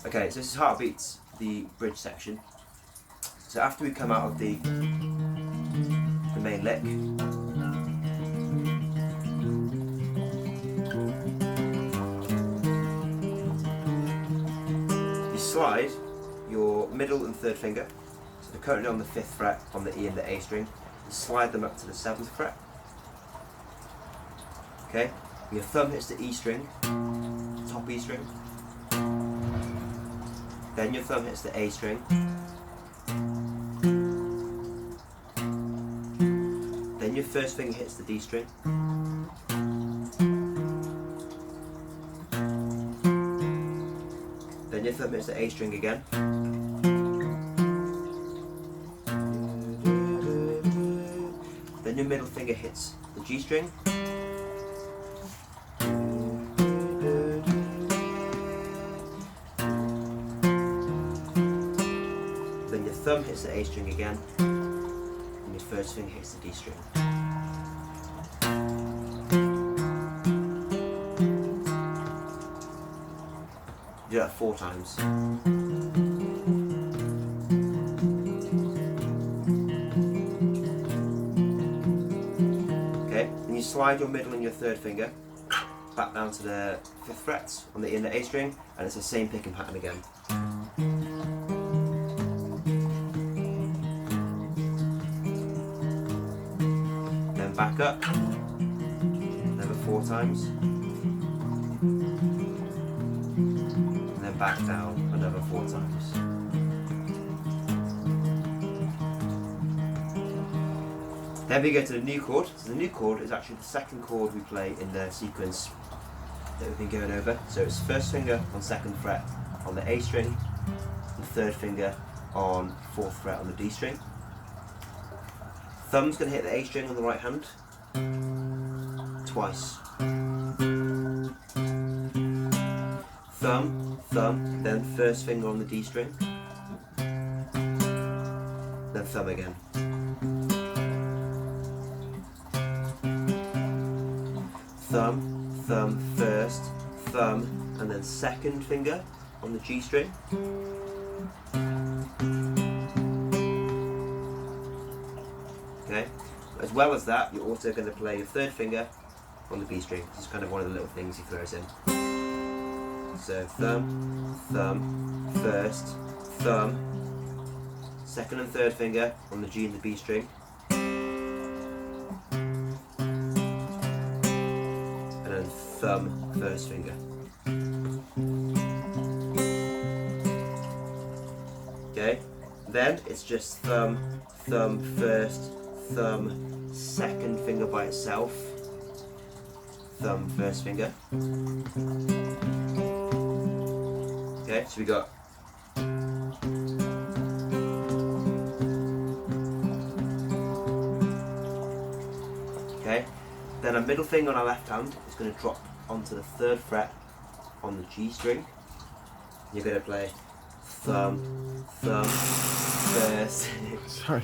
Okay, so this is Heartbeats, the bridge section. So after we come out of the main lick, you slide your middle and third finger, so they're currently on the 5th fret on the E and the A string, you slide them up to the 7th fret. Okay, your thumb hits the E string, top E string, then your thumb hits the A string, then your first finger hits the D string, then your thumb hits the A string again, then your middle finger hits the G string, then your thumb hits the A string again, and your first finger hits the D string. Do that 4 times. Okay, then you slide your middle and your third finger back down to the 5th frets on the E and the A string, and it's the same picking pattern again. Then back up, another 4 times. Back down another 4 times. Then we go to the new chord. So the new chord is actually the second chord we play in the sequence that we've been going over. So it's first finger on 2nd fret on the A string, and third finger on 4th fret on the D string. Thumb's going to hit the A string on the right hand twice. Thumb, thumb, then first finger on the D string, then thumb again. Thumb, thumb first, thumb, and then second finger on the G string. Okay, as well as that, you're also going to play your third finger on the B string. This is kind of one of the little things he throws in. So thumb, thumb, first, thumb, second and third finger on the G and the B string, and then thumb, first finger. Okay, then it's just thumb, thumb, first, thumb, second finger by itself, thumb, first finger. Okay, so we got okay, then a middle finger on our left hand is going to drop onto the 3rd fret on the G string. You're going to play thumb, thumb, first. Sorry.